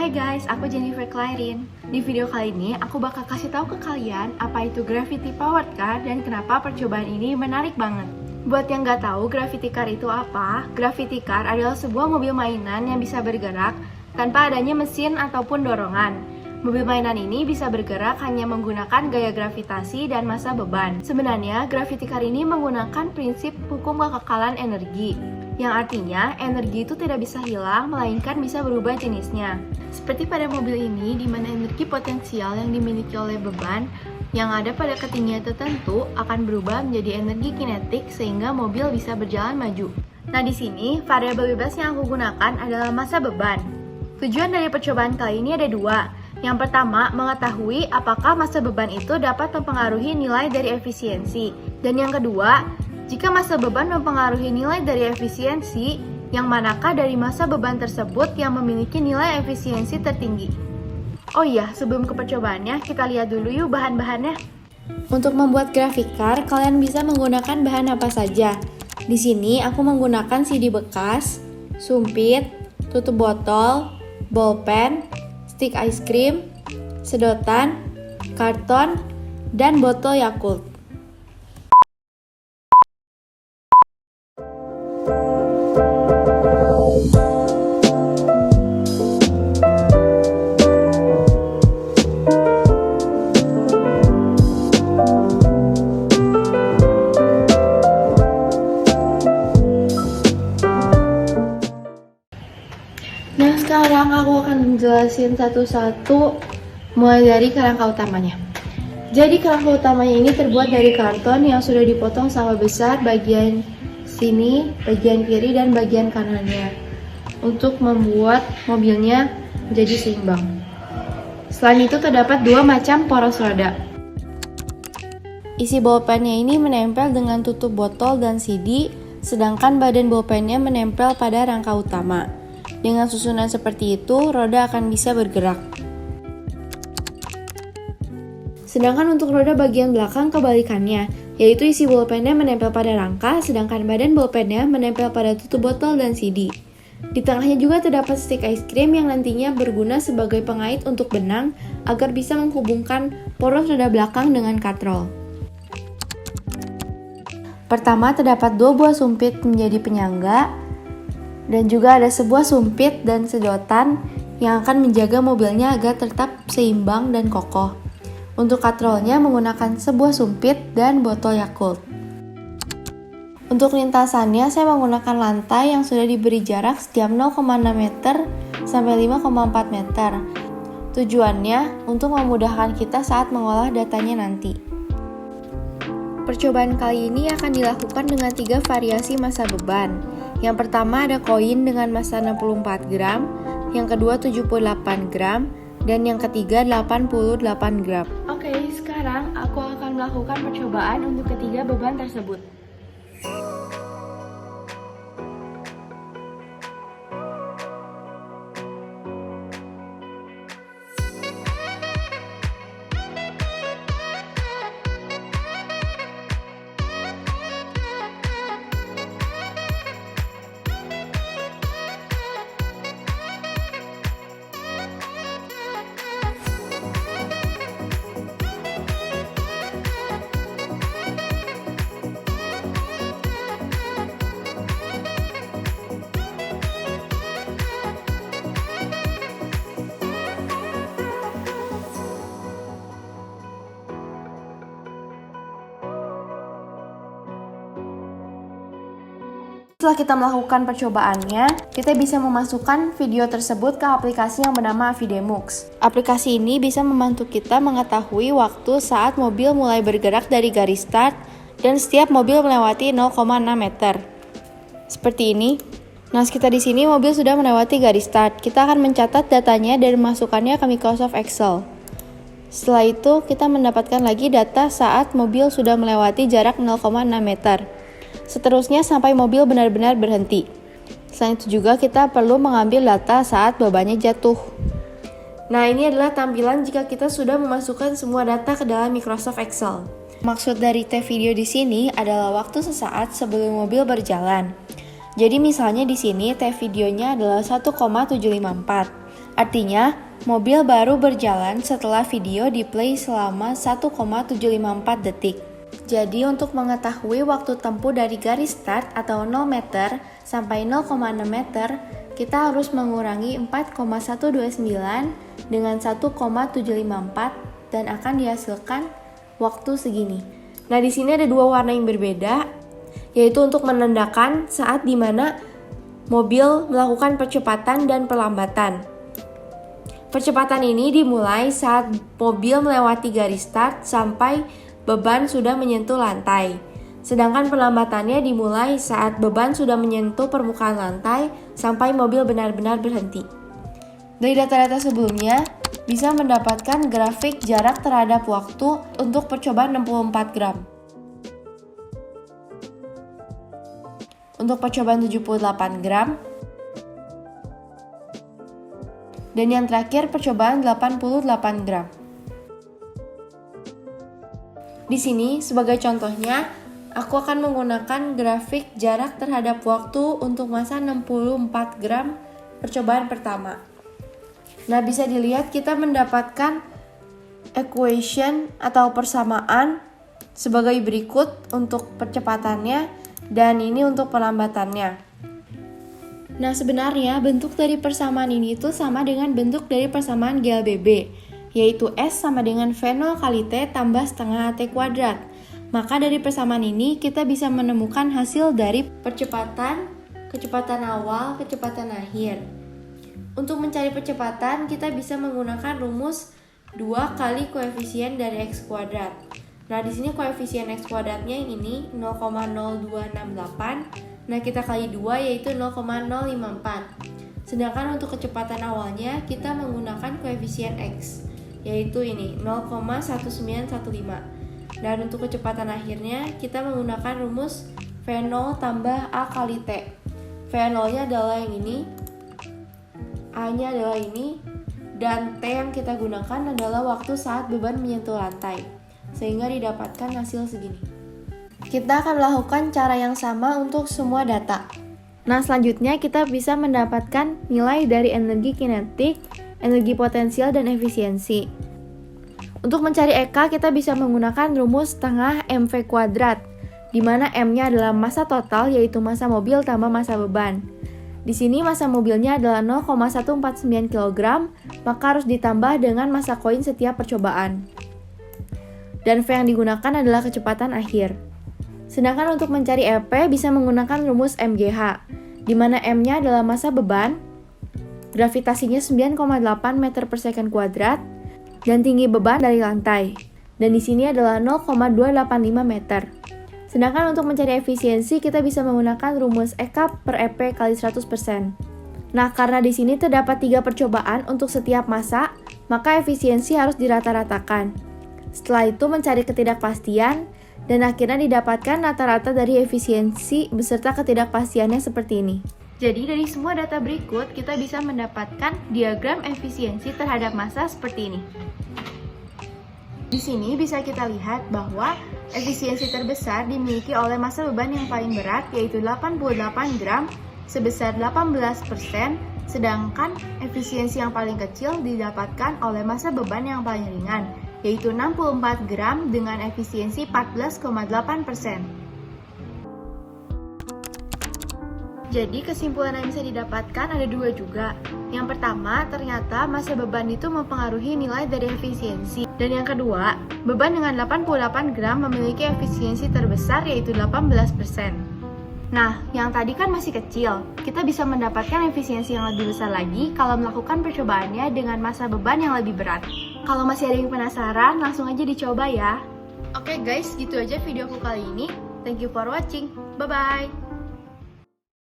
Hai guys, aku Jennifer Clairin. Di video kali ini, aku bakal kasih tahu ke kalian apa itu Gravity Powered Car dan kenapa percobaan ini menarik banget. Buat yang nggak tahu Gravity Car itu apa, Gravity Car adalah sebuah mobil mainan yang bisa bergerak tanpa adanya mesin ataupun dorongan. Mobil mainan ini bisa bergerak hanya menggunakan gaya gravitasi dan massa beban. Sebenarnya, Gravity Car ini menggunakan prinsip hukum kekekalan energi, yang artinya energi itu tidak bisa hilang, melainkan bisa berubah jenisnya. Seperti pada mobil ini, di mana energi potensial yang dimiliki oleh beban yang ada pada ketinggian tertentu akan berubah menjadi energi kinetik sehingga mobil bisa berjalan maju. Nah, di sini variabel bebas yang aku gunakan adalah massa beban. Tujuan dari percobaan kali ini ada dua. Yang pertama, mengetahui apakah massa beban itu dapat mempengaruhi nilai dari efisiensi. Dan yang kedua, jika massa beban mempengaruhi nilai dari efisiensi, yang manakah dari massa beban tersebut yang memiliki nilai efisiensi tertinggi? Oh iya, sebelum ke percobaannya, kita lihat dulu yuk bahan-bahannya. Untuk membuat grafik car, kalian bisa menggunakan bahan apa saja. Di sini aku menggunakan CD bekas, sumpit, tutup botol, bolpen, stik ice cream, sedotan, karton, dan botol Yakult. Nah, sekarang aku akan menjelasin satu-satu mulai dari kerangka utamanya. Jadi kerangka utamanya ini terbuat dari karton yang sudah dipotong sama besar bagian sini, bagian kiri, dan bagian kanannya untuk membuat mobilnya menjadi seimbang. Selain itu terdapat dua macam poros roda. Isi bolpennya ini menempel dengan tutup botol dan CD, sedangkan badan bolpennya menempel pada rangka utama. Dengan susunan seperti itu, roda akan bisa bergerak. Sedangkan untuk roda bagian belakang kebalikannya, yaitu isi bolpennya menempel pada rangka, sedangkan badan bolpennya menempel pada tutup botol dan CD. Di tengahnya juga terdapat stik ice cream yang nantinya berguna sebagai pengait untuk benang agar bisa menghubungkan poros roda belakang dengan katrol. Pertama, terdapat dua buah sumpit menjadi penyangga, dan juga ada sebuah sumpit dan sedotan yang akan menjaga mobilnya agar tetap seimbang dan kokoh. Untuk katrolnya menggunakan sebuah sumpit dan botol Yakult. Untuk lintasannya saya menggunakan lantai yang sudah diberi jarak setiap 0,6 meter sampai 5,4 meter. Tujuannya untuk memudahkan kita saat mengolah datanya nanti. Percobaan kali ini akan dilakukan dengan 3 variasi massa beban. Yang pertama ada koin dengan massa 64 gram, yang kedua 78 gram, dan yang ketiga 88 gram. Oke, sekarang aku akan melakukan percobaan untuk ketiga beban tersebut. Setelah kita melakukan percobaannya, kita bisa memasukkan video tersebut ke aplikasi yang bernama Avidemux. Aplikasi ini bisa membantu kita mengetahui waktu saat mobil mulai bergerak dari garis start dan setiap mobil melewati 0,6 meter. Seperti ini. Nah, kita di sini mobil sudah melewati garis start. Kita akan mencatat datanya dan memasukkannya ke Microsoft Excel. Setelah itu, kita mendapatkan lagi data saat mobil sudah melewati jarak 0,6 meter. Seterusnya sampai mobil benar-benar berhenti. Selain itu juga kita perlu mengambil data saat bebannya jatuh. Nah, ini adalah tampilan jika kita sudah memasukkan semua data ke dalam Microsoft Excel. Maksud dari tab video di sini adalah waktu sesaat sebelum mobil berjalan. Jadi misalnya di sini tab videonya adalah 1,754. Artinya, mobil baru berjalan setelah video di play selama 1,754 detik. Jadi untuk mengetahui waktu tempuh dari garis start atau 0 meter sampai 0,6 meter, kita harus mengurangi 4,129 dengan 1,754 dan akan dihasilkan waktu segini. Nah, di sini ada dua warna yang berbeda, yaitu untuk menandakan saat dimana mobil melakukan percepatan dan perlambatan. Percepatan ini dimulai saat mobil melewati garis start sampai beban sudah menyentuh lantai. Sedangkan perlambatannya dimulai saat beban sudah menyentuh permukaan lantai sampai mobil benar-benar berhenti. Dari data-data sebelumnya, bisa mendapatkan grafik jarak terhadap waktu untuk percobaan 64 gram. Untuk percobaan 78 gram. Dan yang terakhir percobaan 88 gram. Di sini sebagai contohnya, aku akan menggunakan grafik jarak terhadap waktu untuk masa 64 gram percobaan pertama. Nah, bisa dilihat kita mendapatkan equation atau persamaan sebagai berikut untuk percepatannya dan ini untuk perlambatannya. Nah, sebenarnya bentuk dari persamaan ini itu sama dengan bentuk dari persamaan GLBB, yaitu S sama dengan V0 kali T tambah setengah AT kuadrat. Maka dari persamaan ini kita bisa menemukan hasil dari percepatan, kecepatan awal, kecepatan akhir. Untuk mencari percepatan, kita bisa menggunakan rumus 2 kali koefisien dari X kuadrat. Nah, di sini koefisien X kuadratnya yang ini 0,0268. Nah, kita kali 2 yaitu 0,054. Sedangkan untuk kecepatan awalnya kita menggunakan koefisien X, yaitu ini 0,1915. Dan untuk kecepatan akhirnya kita menggunakan rumus V0 tambah A kali T. V0-nya adalah yang ini, A-nya adalah ini, dan T yang kita gunakan adalah waktu saat beban menyentuh lantai, sehingga didapatkan hasil segini. Kita akan melakukan cara yang sama untuk semua data. Nah, selanjutnya kita bisa mendapatkan nilai dari energi kinetik, energi potensial, dan efisiensi. Untuk mencari EK, kita bisa menggunakan rumus setengah MV kuadrat, di mana M-nya adalah massa total, yaitu massa mobil tambah massa beban. Di sini massa mobilnya adalah 0,149 kg, maka harus ditambah dengan massa koin setiap percobaan. Dan V yang digunakan adalah kecepatan akhir. Sedangkan untuk mencari EP bisa menggunakan rumus MGH, di mana M-nya adalah massa beban, gravitasinya 9,8 meter per second kuadrat, dan tinggi beban dari lantai. Dan di sini adalah 0,285 meter. Sedangkan untuk mencari efisiensi kita bisa menggunakan rumus EK per EP kali 100%. Nah, karena di sini terdapat 3 percobaan untuk setiap massa, maka efisiensi harus dirata-ratakan. Setelah itu mencari ketidakpastian, dan akhirnya didapatkan rata-rata dari efisiensi beserta ketidakpastiannya seperti ini. Jadi dari semua data berikut kita bisa mendapatkan diagram efisiensi terhadap massa seperti ini. Di sini bisa kita lihat bahwa efisiensi terbesar dimiliki oleh massa beban yang paling berat yaitu 88 gram sebesar 18%, sedangkan efisiensi yang paling kecil didapatkan oleh massa beban yang paling ringan yaitu 64 gram dengan efisiensi 14,8%. Jadi kesimpulan yang bisa didapatkan ada 2 juga. Yang pertama, ternyata massa beban itu mempengaruhi nilai dari efisiensi. Dan yang kedua, beban dengan 88 gram memiliki efisiensi terbesar yaitu 18%. Nah, yang tadi kan masih kecil. Kita bisa mendapatkan efisiensi yang lebih besar lagi kalau melakukan percobaannya dengan massa beban yang lebih berat. Kalau masih ada yang penasaran, langsung aja dicoba ya. Oke guys, gitu aja videoku kali ini. Thank you for watching. Bye-bye.